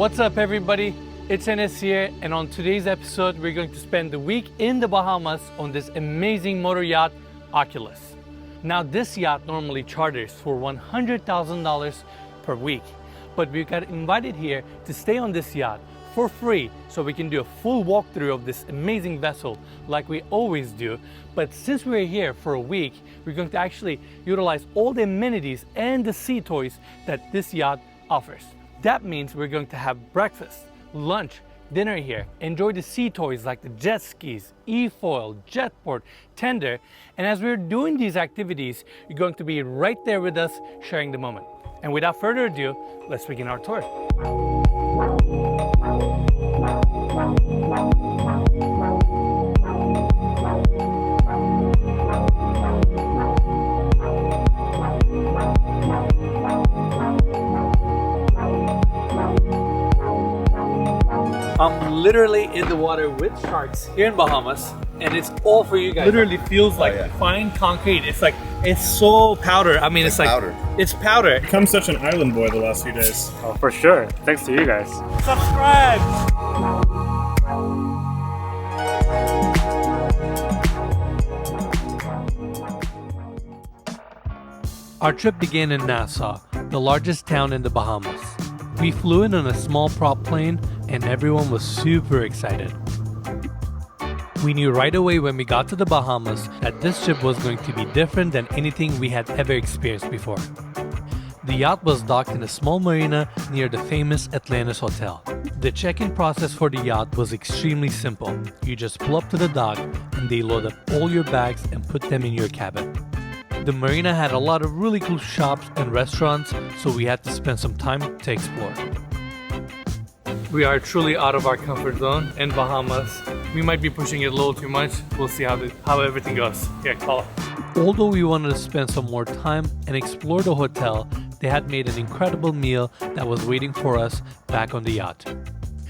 What's up everybody? It's Enes here, and on today's episode we're going to spend the week in the Bahamas on this amazing motor yacht, Oculus. Now this yacht normally charters for $100,000 per week, but we got invited here to stay on this yacht for free so we can do a full walkthrough of this amazing vessel like we always do. But since we're here for a week, we're going to actually utilize all the amenities and the sea toys that this yacht offers. That means we're going to have breakfast, lunch, dinner here, enjoy the sea toys like the jet skis, e-foil, jetboard, tender, and as we're doing these activities, you're going to be right there with us sharing the moment. And without further ado, let's begin our tour. I'm literally in the water with sharks here in Bahamas, and it's all for you guys. Literally feels like fine concrete. It's so powder. I mean, it's like powder. It's powder. I've become such an island boy the last few days. Oh, for sure. Thanks to you guys. Subscribe. Our trip began in Nassau, the largest town in the Bahamas. We flew in on a small prop plane and everyone was super excited. We knew right away when we got to the Bahamas that this trip was going to be different than anything we had ever experienced before. The yacht was docked in a small marina near the famous Atlantis Hotel. The check-in process for the yacht was extremely simple. You just pull up to the dock and they load up all your bags and put them in your cabin. The marina had a lot of really cool shops and restaurants, so we had to spend some time to explore. We are truly out of our comfort zone in Bahamas. We might be pushing it a little too much. We'll see how everything goes. Yeah, call it. Although we wanted to spend some more time and explore the hotel, they had made an incredible meal that was waiting for us back on the yacht.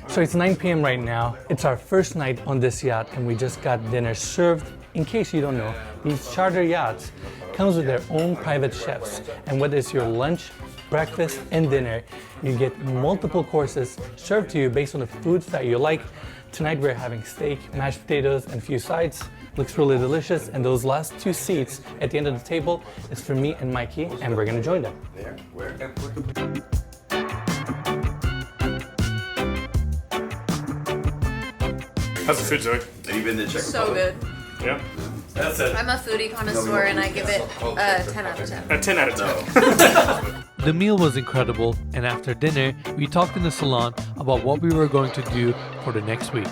So it's 9 p.m. right now. It's our first night on this yacht and we just got dinner served. In case you don't know, these charter yachts comes with their own private chefs, and whether it's your lunch, breakfast, and dinner, you get multiple courses served to you based on the foods that you like. Tonight we're having steak, mashed potatoes, and a few sides. Looks really delicious, and those last two seats at the end of the table is for me and Mikey, and we're gonna join them. How's the food, Zoe? Have you been to Czech So good. Yeah? That's it. I'm a foodie connoisseur and I give it a 10 out of 10. A 10 out of 10. The meal was incredible, and after dinner, we talked in the salon about what we were going to do for the next week.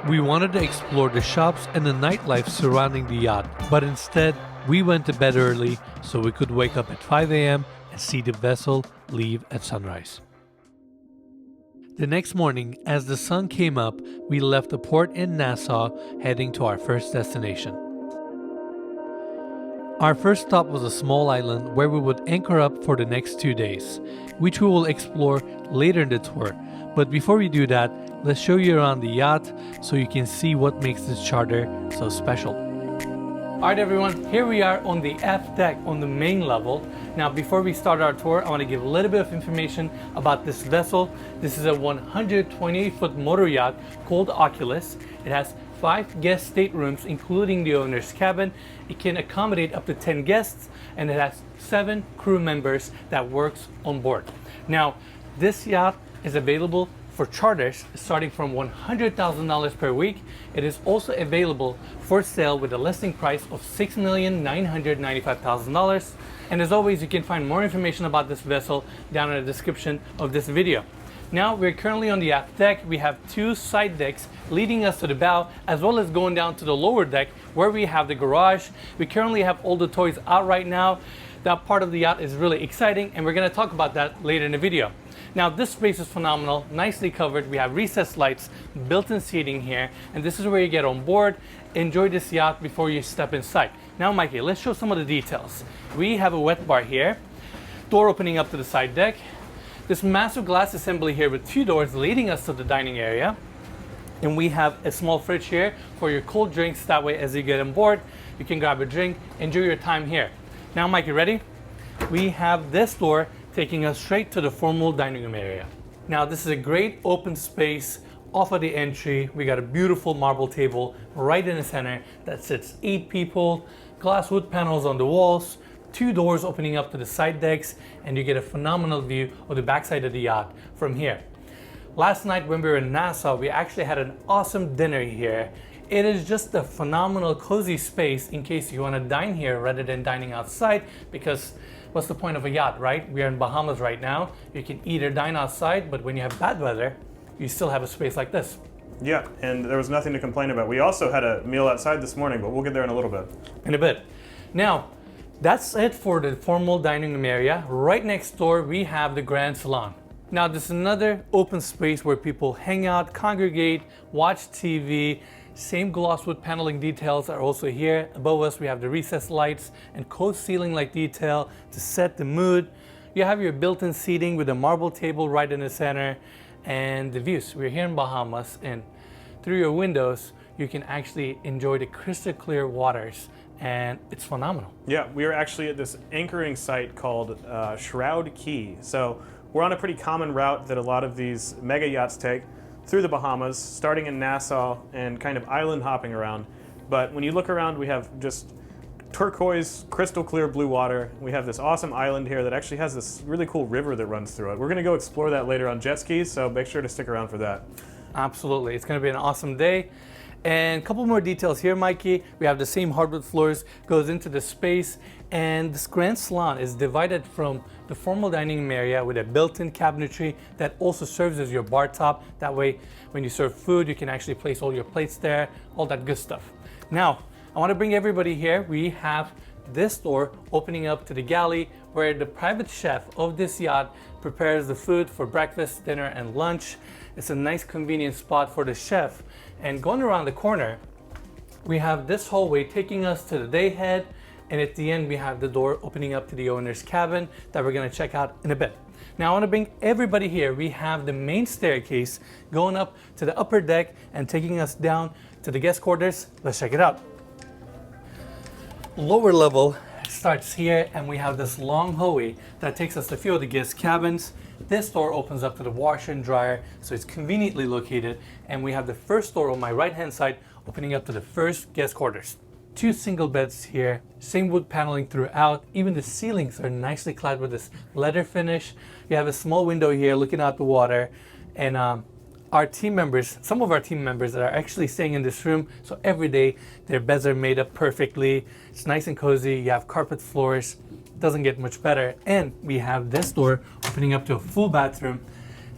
We wanted to explore the shops and the nightlife surrounding the yacht, but instead, we went to bed early so we could wake up at 5 a.m. and see the vessel leave at sunrise. The next morning, as the sun came up, we left the port in Nassau, heading to our first destination. Our first stop was a small island where we would anchor up for the next 2 days, which we will explore later in the tour. But before we do that, let's show you around the yacht so you can see what makes this charter so special. Alright everyone, here we are on the Aft Deck on the main level. Now before we start our tour, I want to give a little bit of information about this vessel. This is a 128-foot motor yacht called Oculus. It has 5 guest staterooms including the owner's cabin. It can accommodate up to 10 guests and it has 7 crew members that works on board. Now this yacht is available for charters starting from $100,000 per week. It is also available for sale with a listing price of $6,995,000. And as always, you can find more information about this vessel down in the description of this video. Now we're currently on the aft deck. We have 2 side decks leading us to the bow, as well as going down to the lower deck where we have the garage. We currently have all the toys out right now. That part of the yacht is really exciting, and we're going to talk about that later in the video. Now this space is phenomenal, nicely covered. We have recessed lights, built-in seating here, and this is where you get on board. Enjoy this yacht before you step inside. Now Mikey, let's show some of the details. We have a wet bar here, door opening up to the side deck, this massive glass assembly here with 2 doors leading us to the dining area, and we have a small fridge here for your cold drinks. That way as you get on board, you can grab a drink, enjoy your time here. Now Mikey, ready? We have this door taking us straight to the formal dining room area. Now this is a great open space off of the entry. We got a beautiful marble table right in the center that sits 8 people, glass wood panels on the walls, 2 doors opening up to the side decks, and you get a phenomenal view of the backside of the yacht from here. Last night when we were in Nassau, we actually had an awesome dinner here. It is just a phenomenal cozy space in case you want to dine here rather than dining outside, because what's the point of a yacht, right? We are in Bahamas right now. You can either dine outside, but when you have bad weather, you still have a space like this. Yeah, and there was nothing to complain about. We also had a meal outside this morning, but we'll get there in a little bit. In a bit. Now, that's it for the formal dining room area. Right next door, we have the Grand Salon. Now, this is another open space where people hang out, congregate, watch TV. Same glosswood paneling details are also here. Above us, we have the recessed lights and cove ceiling light detail to set the mood. You have your built-in seating with a marble table right in the center, and the views. We're here in Bahamas, and through your windows, you can actually enjoy the crystal clear waters, and it's phenomenal. Yeah, we are actually at this anchoring site called Shroud Key. So we're on a pretty common route that a lot of these mega yachts take through the Bahamas, starting in Nassau and kind of island hopping around. But when you look around, we have just turquoise, crystal clear blue water. We have this awesome island here that actually has this really cool river that runs through it. We're gonna go explore that later on jet skis, so make sure to stick around for that. Absolutely, it's gonna be an awesome day. And a couple more details here, Mikey. We have the same hardwood floors, goes into the space, and this Grand Salon is divided from the formal dining room area with a built-in cabinetry that also serves as your bar top. That way, when you serve food, you can actually place all your plates there, all that good stuff. Now, I want to bring everybody here. We have this door opening up to the galley where the private chef of this yacht prepares the food for breakfast, dinner, and lunch. It's a nice convenient spot for the chef. And going around the corner, we have this hallway taking us to the day head, and at the end we have the door opening up to the owner's cabin that we're going to check out in a bit. Now I want to bring everybody here. We have the main staircase going up to the upper deck and taking us down to the guest quarters. Let's check it out. Lower level starts here, and we have this long hallway that takes us to a few of the guest cabins. This door opens up to the washer and dryer, so it's conveniently located, and we have the first door on my right hand side opening up to the first guest quarters. 2 single beds here, same wood paneling throughout. Even the ceilings are nicely clad with this leather finish. You have a small window here looking out the water, and our team members, some of our team members are actually staying in this room, so every day their beds are made up perfectly. It's nice and cozy. You have carpet floors. Doesn't get much better. And we have this door opening up to a full bathroom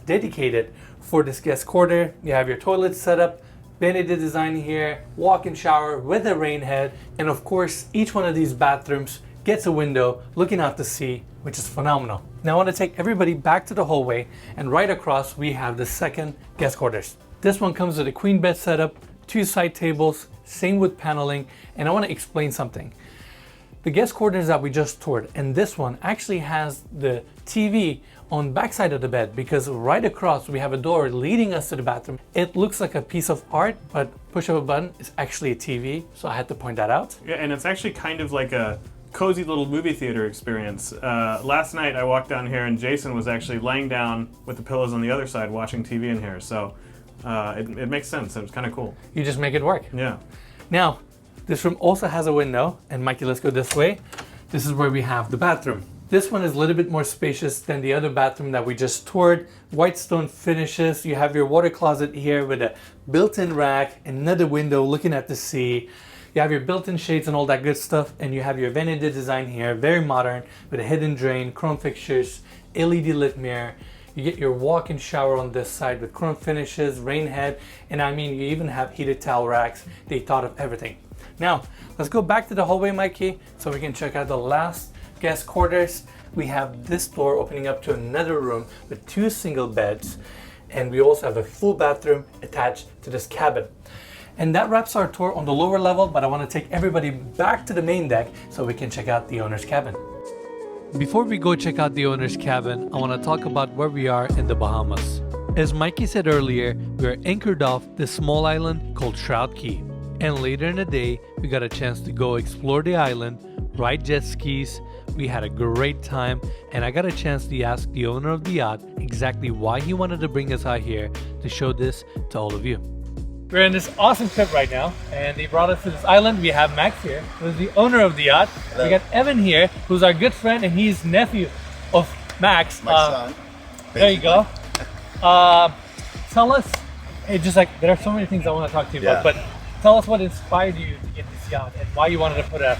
dedicated for this guest quarter. You have your toilet set up, vanity design here, walk-in shower with a rain head, and of course each one of these bathrooms gets a window looking out to sea, which is phenomenal. Now I want to take everybody back to the hallway, and right across we have the second guest quarters. This one comes with a queen bed setup, 2 side tables, same wood paneling, and I want to explain something. The guest quarters that we just toured, and this one actually has the TV on backside of the bed, because right across we have a door leading us to the bathroom. It looks like a piece of art, but push of a button is actually a TV, so I had to point that out. Yeah, and it's actually kind of like a cozy little movie theater experience. Last night I walked down here and Jason was actually laying down with the pillows on the other side watching TV in here, so it makes sense. It was kind of cool. You just make it work. Yeah. Now, this room also has a window, and Mikey, let's go this way. This is where we have the bathroom. This one is a little bit more spacious than the other bathroom that we just toured. White stone finishes. You have your water closet here with a built-in rack, another window looking at the sea. You have your built-in shades and all that good stuff, and you have your vanity design here, very modern, with a hidden drain, chrome fixtures, LED lit mirror. You get your walk-in shower on this side with chrome finishes, rain head, and I mean, you even have heated towel racks. They thought of everything. Now, let's go back to the hallway, Mikey, so we can check out the last guest quarters. We have this door opening up to another room with 2 single beds, and we also have a full bathroom attached to this cabin. And that wraps our tour on the lower level, but I want to take everybody back to the main deck so we can check out the owner's cabin. Before we go check out the owner's cabin, I want to talk about where we are in the Bahamas. As Mikey said earlier, we are anchored off this small island called Shroud Key. And later in the day, we got a chance to go explore the island, ride jet skis, We had a great time, and I got a chance to ask the owner of the yacht exactly why he wanted to bring us out here to show this to all of you. We're in this awesome trip right now, and they brought us to this island. We have Max here, who's the owner of the yacht. Hello. We got Evan here, who's our good friend, and he's nephew of Max. My son. There you go. Tell us, just like, there are so many things I want to talk to you about, but tell us what inspired you to get this yacht and why you wanted to put a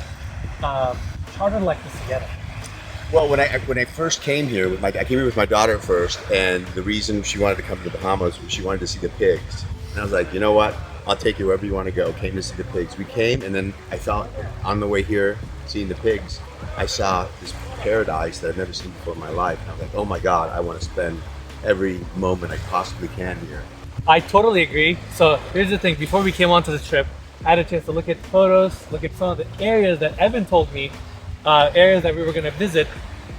charter like this together. Well, when I first came here, I came here with my daughter first, and the reason she wanted to come to the Bahamas was she wanted to see the pigs. And I was like, you know what? I'll take you wherever you want to go. Came to see the pigs. We came, and then I thought, on the way here, seeing the pigs, I saw this paradise that I've never seen before in my life. And I was like, oh my God, I want to spend every moment I possibly can here. I totally agree. So here's the thing, before we came onto the trip, I had a chance to look at photos, look at some of the areas that Evan told me, areas that we were going to visit,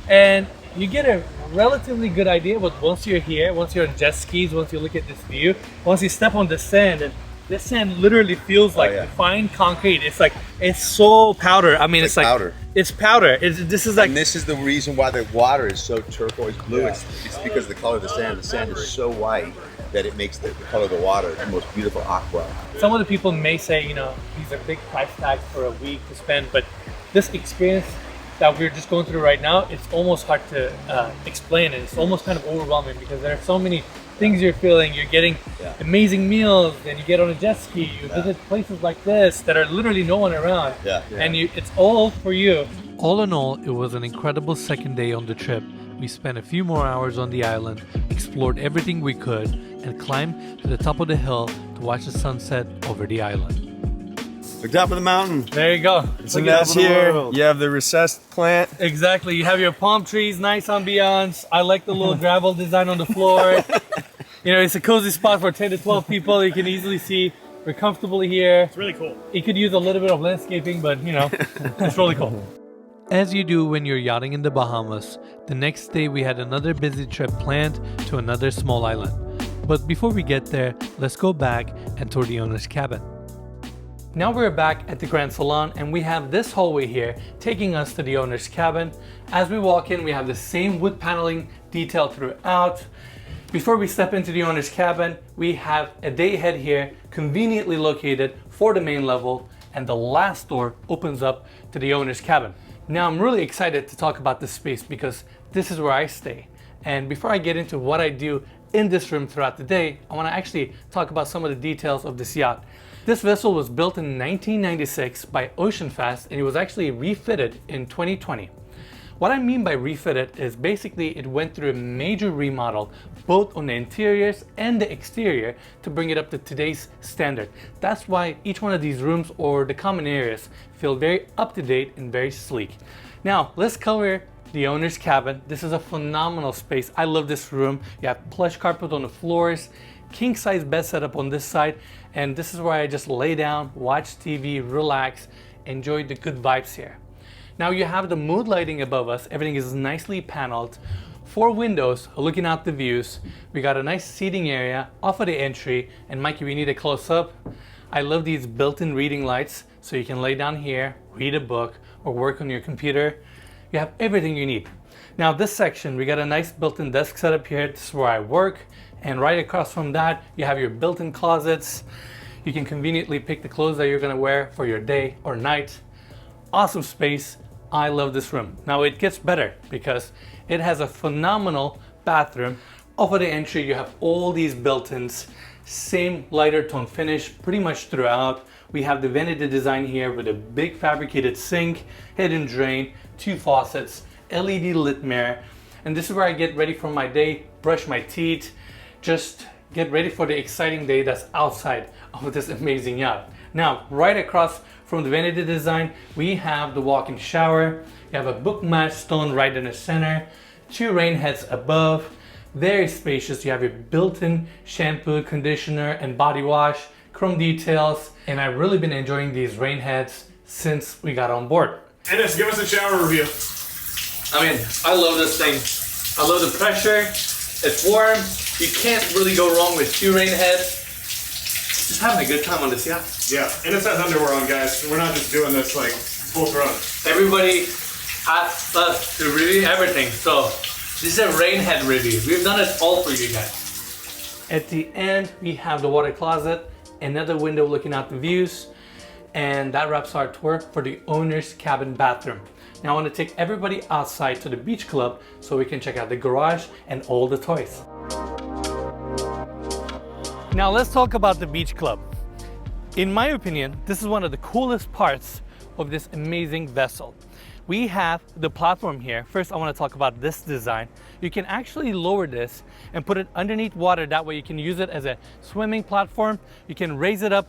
and you get a relatively good idea. But once you're here, once you're on jet skis, once you look at this view, once you step on the sand, and this sand literally feels like fine concrete. It's like, it's so powder. I mean, it's like powder. It's powder. This is like, and this is the reason why the water is so turquoise blue. It's because of the color of the sand. The sand is so white that it makes the color of the water the most beautiful aqua. Some of the people may say, you know, these are big price tags for a week to spend, but this experience that we're just going through right now, it's almost hard to explain, and it's almost kind of overwhelming because there are so many things you're feeling. You're getting amazing meals, and you get on a jet ski, you visit places like this that are literally no one around, and it's all for you. All in all, it was an incredible second day on the trip. We spent a few more hours on the island, explored everything we could, and climbed to the top of the hill to watch the sunset over the island. The top of the mountain. There you go. It's a nice here. You have the recessed plant. Exactly. You have your palm trees, nice ambiance. I like the little gravel design on the floor. You know, it's a cozy spot for 10 to 12 people. You can easily see we're comfortably here. It's really cool. You could use a little bit of landscaping, but you know, it's really cool. As you do when you're yachting in the Bahamas, the next day we had another busy trip planned to another small island. But before we get there, let's go back and tour the owner's cabin. Now we're back at the Grand Salon, and we have this hallway here taking us to the owner's cabin. As we walk in, we have the same wood paneling detail throughout. Before we step into the owner's cabin, we have a day head here conveniently located for the main level, and the last door opens up to the owner's cabin. Now I'm really excited to talk about this space because this is where I stay. And before I get into what I do in this room throughout the day, I want to actually talk about some of the details of this yacht. This vessel was built in 1996 by Oceanfast, and it was actually refitted in 2020. What I mean by refitted is basically it went through a major remodel both on the interiors and the exterior to bring it up to today's standard. That's why each one of these rooms or the common areas feel very up to date and very sleek. Now let's cover the owner's cabin. This is a phenomenal space. I love this room. You have plush carpet on the floors, king size bed setup on this side, and this is where I just lay down, watch TV, relax, enjoy the good vibes here. Now you have the mood lighting above us. Everything is nicely paneled. 4 windows looking out the views. We got a nice seating area off of the entry. And Mikey, we need a close up. I love these built-in reading lights, so you can lay down here, read a book, or work on your computer. You have everything you need. Now this section, we got a nice built-in desk setup here. This is where I work. And right across from that, you have your built-in closets. You can conveniently pick the clothes that you're gonna wear for your day or night. Awesome space. I love this room. Now it gets better because it has a phenomenal bathroom. Off of the entry, you have all these built-ins, same lighter tone finish pretty much throughout. We have the vanity design here with a big fabricated sink, hidden drain, 2 faucets, LED lit mirror. And this is where I get ready for my day, brush my teeth, just get ready for the exciting day that's outside of this amazing yacht. Now, right across from the vanity design, we have the walk-in shower. You have a book match stone right in the center, 2 rain heads above, very spacious. You have your built-in shampoo, conditioner, and body wash, chrome details, and I've really been enjoying these rain heads since we got on board. Enes, give us a shower review. I mean, I love this thing. I love the pressure. It's warm. You can't really go wrong with 2 rain heads. Just having a good time on this yacht. Yeah, Enes has underwear on, guys. We're not just doing this like full throat. Everybody asked us to review everything. So this is a rain head review. We've done it all for you guys. At the end, we have the water closet, another window looking out the views, and that wraps our tour for the owner's cabin bathroom. Now I want to take everybody outside to the beach club so we can check out the garage and all the toys. Now let's talk about the beach club. In my opinion, this is one of the coolest parts of this amazing vessel. We have the platform here. First, I want to talk about this design. You can actually lower this and put it underneath water. That way you can use it as a swimming platform. You can raise it up,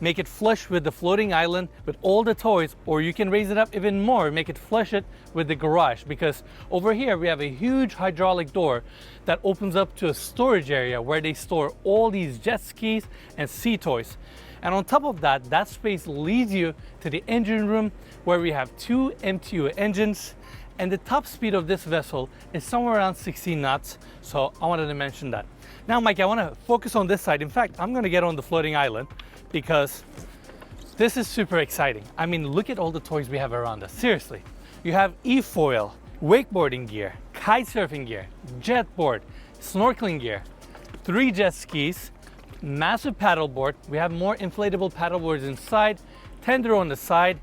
make it flush with the floating island with all the toys, or you can raise it up even more, make it flush it with the garage, because over here we have a huge hydraulic door that opens up to a storage area where they store all these jet skis and sea toys. And on top of that, that space leads you to the engine room where we have 2 MTU engines, and the top speed of this vessel is somewhere around 16 knots. So I wanted to mention that. Now, Mike, I want to focus on this side. In fact, I'm going to get on the floating island because this is super exciting. I mean, look at all the toys we have around us. Seriously, you have e-foil, wakeboarding gear, kite surfing gear, jet board, snorkeling gear, 3 jet skis, massive paddleboard. We have more inflatable paddleboards inside, tender on the side.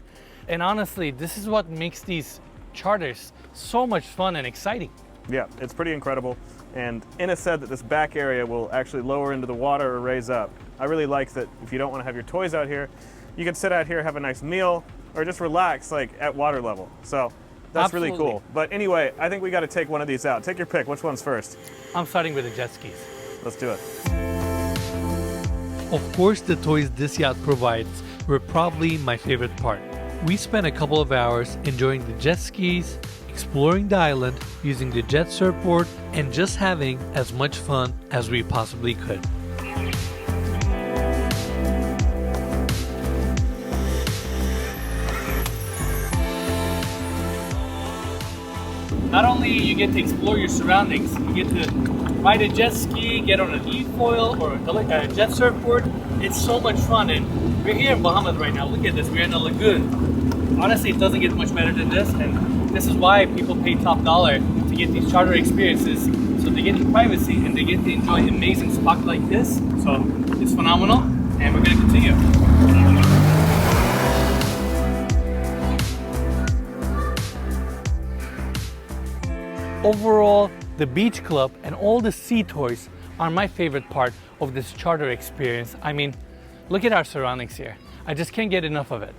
And honestly, this is what makes these charters so much fun and exciting. Yeah, it's pretty incredible. And Enes said that this back area will actually lower into the water or raise up. I really like that if you don't want to have your toys out here, you can sit out here, have a nice meal, or just relax like at water level. So that's Absolutely. really cool. But anyway, I think we got to take one of these out. Take your pick. Which one's first? I'm starting with the jet skis. Let's do it. Of course, the toys this yacht provides were probably my favorite part. We spent a couple of hours enjoying the jet skis, exploring the island, using the jet surfboard, and just having as much fun as we possibly could. Not only you get to explore your surroundings, you get to ride a jet ski, get on an e-foil or a jet surfboard. It's so much fun, and we're here in Bahamas right now. Look at this, we're in a lagoon. Honestly, it doesn't get much better than this, and this is why people pay top dollar to get these charter experiences, so they get the privacy and they get to enjoy amazing spots like this. So it's phenomenal, and we're going to continue. Overall, the beach club and all the sea toys are my favorite part of this charter experience. I mean, look at our surroundings here. I just can't get enough of it.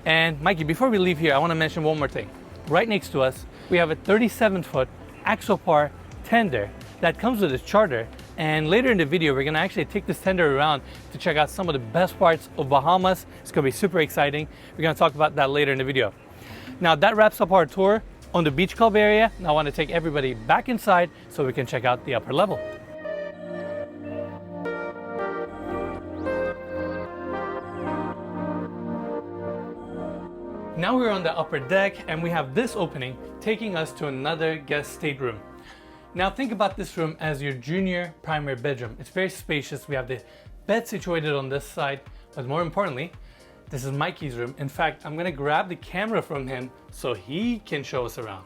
And Mikey, before we leave here, I want to mention one more thing. Right next to us, we have a 37-foot Axopar tender that comes with this charter. And later in the video, we're going to actually take this tender around to check out some of the best parts of Bahamas. It's going to be super exciting. We're going to talk about that later in the video. Now, that wraps up our tour on the beach club area. Now I want to take everybody back inside so we can check out the upper level. Now we're on the upper deck and we have this opening taking us to another guest stateroom. Now think about this room as your junior primary bedroom. It's very spacious. We have the bed situated on this side, but more importantly, this is Mikey's room. In fact, I'm gonna grab the camera from him so he can show us around.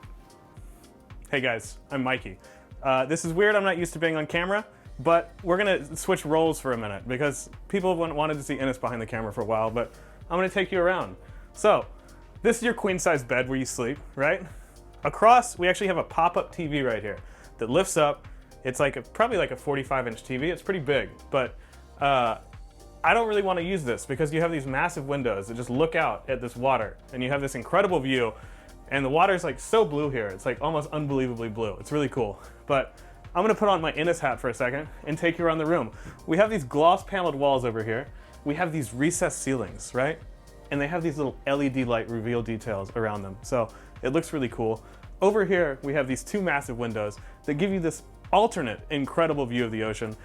Hey guys, I'm Mikey. This is weird, I'm not used to being on camera, but we're gonna switch roles for a minute because people wanted to see Enes behind the camera for a while, but I'm gonna take you around. So, this is your queen size bed where you sleep, right? Across, we actually have a pop-up TV right here that lifts up. It's like probably like a 45-inch TV. It's pretty big, but I don't really want to use this because you have these massive windows that just look out at this water, and you have this incredible view, and the water is like so blue here. It's like almost unbelievably blue. It's really cool. But I'm gonna put on my Enes hat for a second and take you around the room. We have these gloss paneled walls over here. We have these recessed ceilings, right? And they have these little LED light reveal details around them. So it looks really cool. Over here, we have these 2 massive windows that give you this alternate incredible view of the ocean.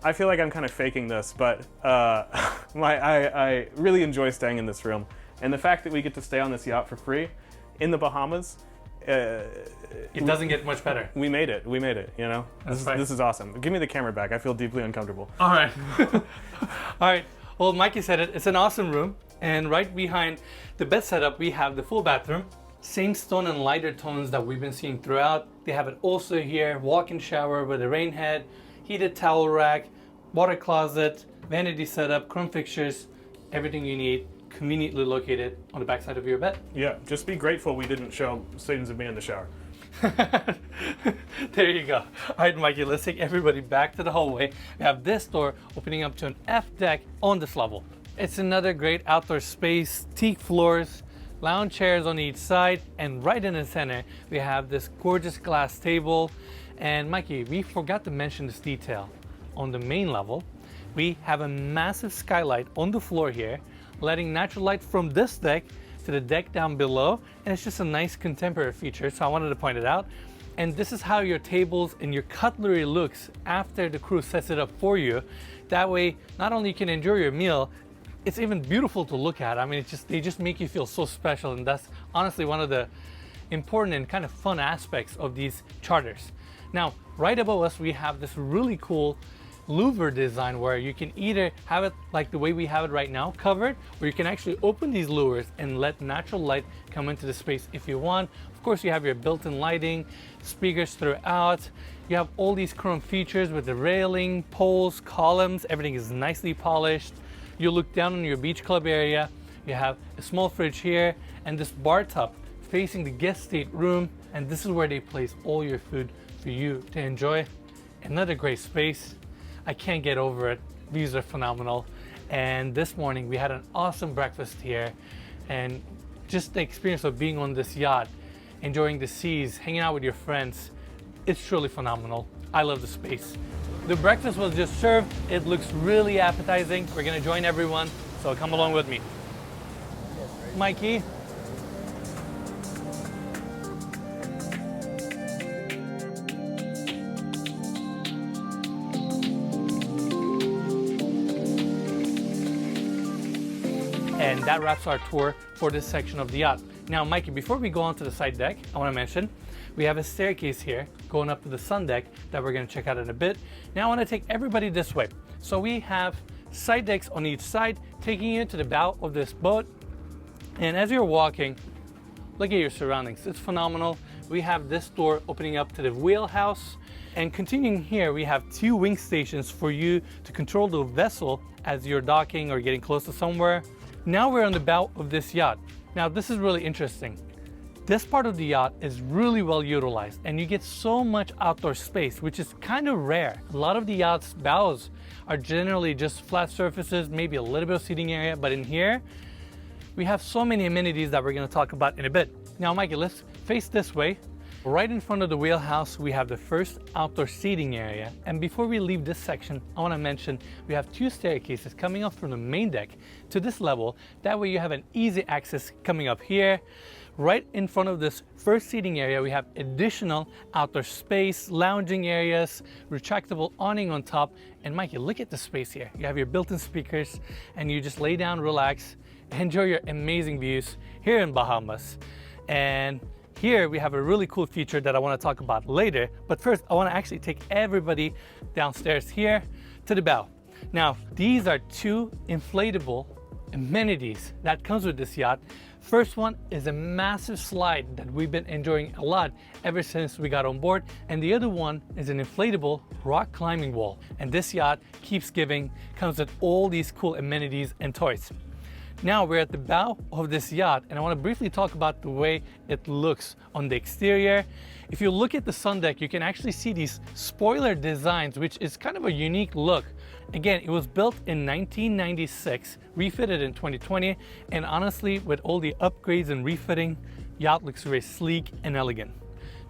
I feel like I'm kind of faking this, but I really enjoy staying in this room. And the fact that we get to stay on this yacht for free in the Bahamas, It doesn't get much better. we made it, you know? This is awesome. Give me the camera back, I feel deeply uncomfortable. All right. All right. Well, Mikey said it. It's an awesome room. And right behind the bed setup, we have the full bathroom. Same stone and lighter tones that we've been seeing throughout. They have it also here, walk-in shower with a rain head, heated towel rack, water closet, vanity setup, chrome fixtures, everything you need conveniently located on the backside of your bed. Yeah, just be grateful we didn't show students of me in the shower. There you go. All right, Mikey, let's take everybody back to the hallway. We have this door opening up to an Aft Deck on this level. It's another great outdoor space, teak floors, lounge chairs on each side, and right in the center, we have this gorgeous glass table. And Mikey, we forgot to mention this detail. On the main level, we have a massive skylight on the floor here, letting natural light from this deck to the deck down below, and it's just a nice contemporary feature, so I wanted to point it out. And this is how your tables and your cutlery looks after the crew sets it up for you. That way, not only you can enjoy your meal, it's even beautiful to look at. I mean, they just make you feel so special, and that's honestly one of the important and kind of fun aspects of these charters. Now, right above us, we have this really cool louver design where you can either have it like the way we have it right now, covered, or you can actually open these louvers and let natural light come into the space if you want. Of course, you have your built-in lighting, speakers throughout. You have all these chrome features with the railing, poles, columns. Everything is nicely polished. You look down on your beach club area. You have a small fridge here and this bar top facing the guest state room. And this is where they place all your food for you to enjoy. Another great space. I can't get over it. Views are phenomenal. And this morning we had an awesome breakfast here, and just the experience of being on this yacht, enjoying the seas, hanging out with your friends, it's truly phenomenal. I love the space. The breakfast was just served. It looks really appetizing. We're gonna join everyone, so come along with me. Mikey. And that wraps our tour for this section of the yacht. Now, Mikey, before we go on to the side deck, I want to mention we have a staircase here going up to the sun deck that we're going to check out in a bit. Now, I want to take everybody this way. So we have side decks on each side, taking you to the bow of this boat. And as you're walking, look at your surroundings. It's phenomenal. We have this door opening up to the wheelhouse. And continuing here, we have 2 wing stations for you to control the vessel as you're docking or getting close to somewhere. Now we're on the bow of this yacht. Now this is really interesting. This part of the yacht is really well utilized, and you get so much outdoor space, which is kind of rare. A lot of the yacht's bows are generally just flat surfaces, maybe a little bit of seating area, but in here, we have so many amenities that we're gonna talk about in a bit. Now, Mikey, let's face this way. Right in front of the wheelhouse, we have the first outdoor seating area. And before we leave this section, I want to mention we have 2 staircases coming up from the main deck to this level. That way you have an easy access coming up here. Right in front of this first seating area, we have additional outdoor space, lounging areas, retractable awning on top. And Mikey, look at the space here. You have your built-in speakers, and you just lay down, relax, enjoy your amazing views here in Bahamas. And here we have a really cool feature that I want to talk about later, but first I want to actually take everybody downstairs here to the bow. Now, these are 2 inflatable amenities that comes with this yacht. First one is a massive slide that we've been enjoying a lot ever since we got on board, and the other one is an inflatable rock climbing wall. And this yacht keeps giving, comes with all these cool amenities and toys. Now we're at the bow of this yacht, and I want to briefly talk about the way it looks on the exterior. If you look at the sun deck, you can actually see these spoiler designs, which is kind of a unique look. Again, it was built in 1996, refitted in 2020, and honestly, with all the upgrades and refitting, yacht looks very sleek and elegant.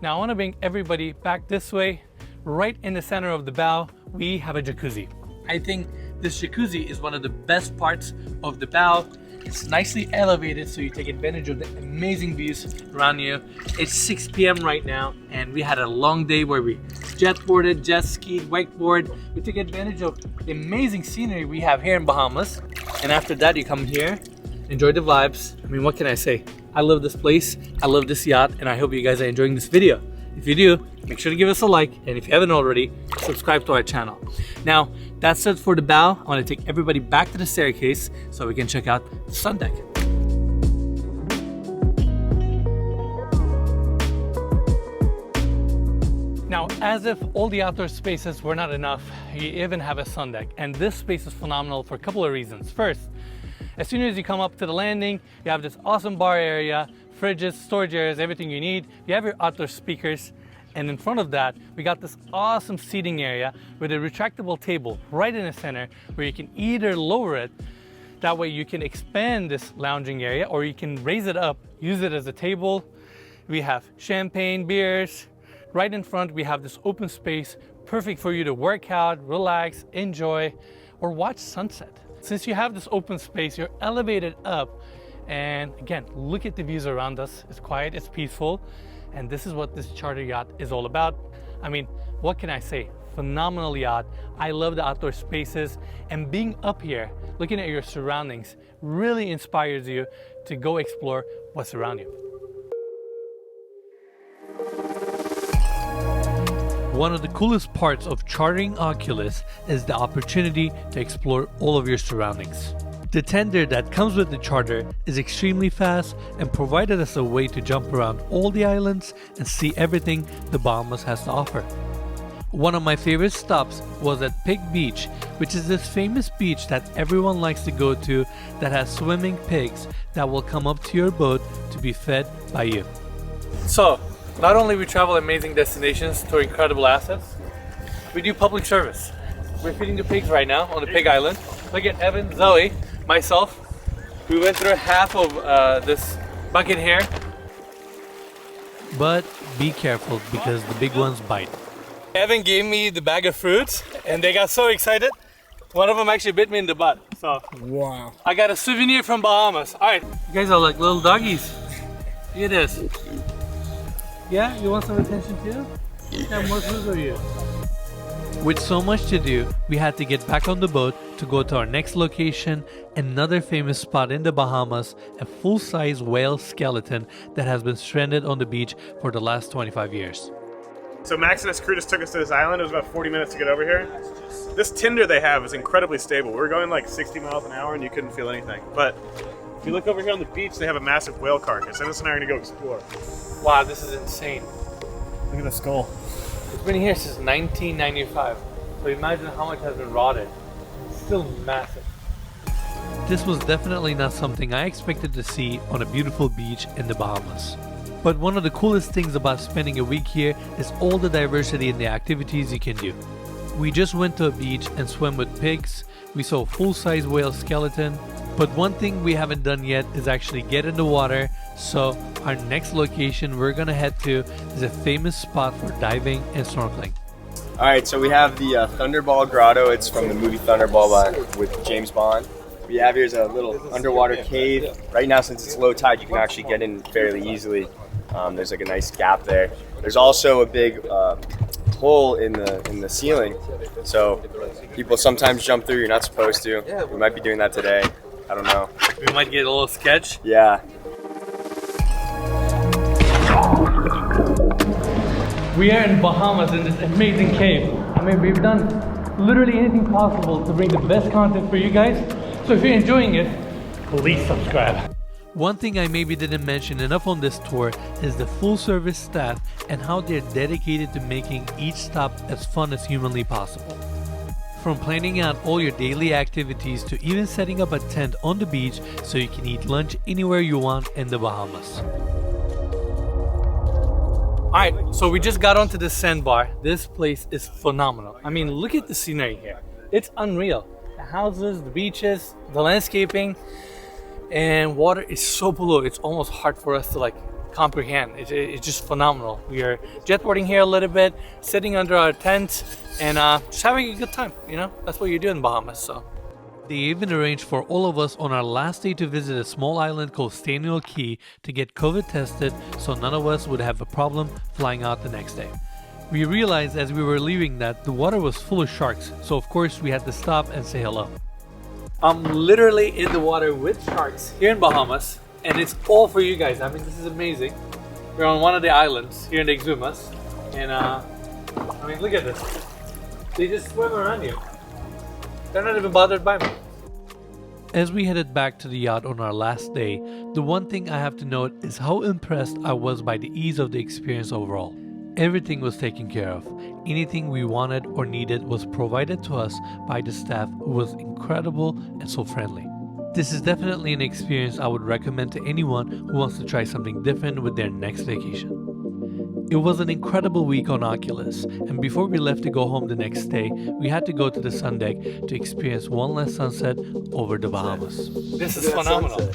Now I want to bring everybody back this way. Right in the center of the bow, we have a jacuzzi. I think this jacuzzi is one of the best parts of the bow. It's nicely elevated, so you take advantage of the amazing views around you. It's 6 p.m. right now, and we had a long day where we jetboarded, jet skied, wakeboard. We took advantage of the amazing scenery we have here in Bahamas. And after that, you come here, enjoy the vibes. I mean, what can I say? I love this place, I love this yacht, and I hope you guys are enjoying this video. If you do, make sure to give us a like, and if you haven't already, subscribe to our channel. Now, that's it for the bow. I want to take everybody back to the staircase so we can check out the sun deck. Now, as if all the outdoor spaces were not enough, you even have a sun deck. And this space is phenomenal for a couple of reasons. First, as soon as you come up to the landing, you have this awesome bar area, fridges, storage areas, everything you need. You have your outdoor speakers. And in front of that, we got this awesome seating area with a retractable table right in the center where you can either lower it. That way you can expand this lounging area, or you can raise it up, use it as a table. We have champagne, beers. Right in front, we have this open space, perfect for you to work out, relax, enjoy, or watch sunset. Since you have this open space, you're elevated up. And again, look at the views around us. It's quiet, it's peaceful. And this is what this charter yacht is all about. I mean, what can I say? Phenomenal yacht. I love the outdoor spaces, and being up here, looking at your surroundings, really inspires you to go explore what's around you. One of the coolest parts of chartering Oculus is the opportunity to explore all of your surroundings. The tender that comes with the charter is extremely fast and provided us a way to jump around all the islands and see everything the Bahamas has to offer. One of my favorite stops was at Pig Beach, which is this famous beach that everyone likes to go to that has swimming pigs that will come up to your boat to be fed by you. So, not only we travel amazing destinations to incredible assets, we do public service. We're feeding the pigs right now on the pig island. Look at Evan, Zoe, myself. We went through half of this bucket here. But be careful because the big ones bite. Evan gave me the bag of fruits and they got so excited. One of them actually bit me in the butt. So wow. I got a souvenir from Bahamas. All right, you guys are like little doggies. Look at this. Yeah, you want some attention too? Yeah, more food for you. With so much to do, we had to get back on the boat to go to our next location, another famous spot in the Bahamas, a full-size whale skeleton that has been stranded on the beach for the last 25 years. So Max and his crew just took us to this island. It was about 40 minutes to get over here. This tinder they have is incredibly stable. We were going like 60 miles an hour and you couldn't feel anything. But if you look over here on the beach, they have a massive whale carcass. Enes and I are gonna go explore. Wow, this is insane. Look at the skull. It's been here since 1995. So imagine how much has been rotted. It's still massive. This was definitely not something I expected to see on a beautiful beach in the Bahamas. But one of the coolest things about spending a week here is all the diversity in the activities you can do. We just went to a beach and swam with pigs. We saw a full-size whale skeleton. But one thing we haven't done yet is actually get in the water. So our next location we're gonna head to is a famous spot for diving and snorkeling. All right, so we have the Thunderball Grotto. It's from the movie Thunderball with James Bond. What we have here is a little underwater cave. Right now, since it's low tide, you can actually get in fairly easily. There's like a nice gap there. There's also a big hole in the ceiling, so people sometimes jump through. You're not supposed to. We might be doing that today. I don't know. We might get a little sketch. Yeah. We are in Bahamas in this amazing cave. I mean, we've done literally anything possible to bring the best content for you guys. So if you're enjoying it, please subscribe. One thing I maybe didn't mention enough on this tour is the full service staff and how they're dedicated to making each stop as fun as humanly possible. From planning out all your daily activities to even setting up a tent on the beach so you can eat lunch anywhere you want in the Bahamas. Alright, so we just got onto the sandbar. This place is phenomenal. I mean, look at the scenery here. It's unreal. The houses, the beaches, the landscaping, and water is so blue. It's almost hard for us to comprehend. It's just phenomenal. We are jetboarding here a little bit, sitting under our tent, and just having a good time. You know, that's what you do in Bahamas. So they even arranged for all of us on our last day to visit a small island called Staterooms Key to get COVID tested, so none of us would have a problem flying out the next day. We realized as we were leaving that the water was full of sharks, so of course we had to stop and say hello. I'm literally in the water with sharks here in Bahamas, and it's all for you guys. I mean, this is amazing. We're on one of the islands here in the Exumas, and I mean, look at this. They just swim around you. They're not even bothered by me. As we headed back to the yacht on our last day, the one thing I have to note is how impressed I was by the ease of the experience overall. Everything was taken care of. Anything we wanted or needed was provided to us by the staff, who was incredible and so friendly. This is definitely an experience I would recommend to anyone who wants to try something different with their next vacation. It was an incredible week on Oculus, and before we left to go home the next day, we had to go to the sun deck to experience one last sunset over the Bahamas. This is phenomenal.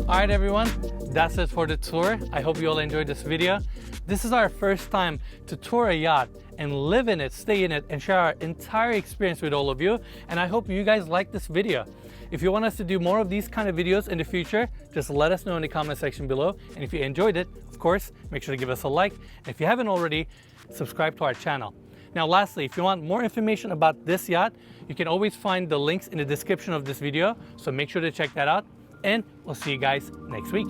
Alright everyone, that's it for the tour. I hope you all enjoyed this video. This is our first time to tour a yacht and live in it, stay in it, and share our entire experience with all of you. And I hope you guys like this video. If you want us to do more of these kind of videos in the future, just let us know in the comment section below. And if you enjoyed it, of course, make sure to give us a like. And if you haven't already, subscribe to our channel. Now lastly, if you want more information about this yacht, you can always find the links in the description of this video. So make sure to check that out. And we'll see you guys next week.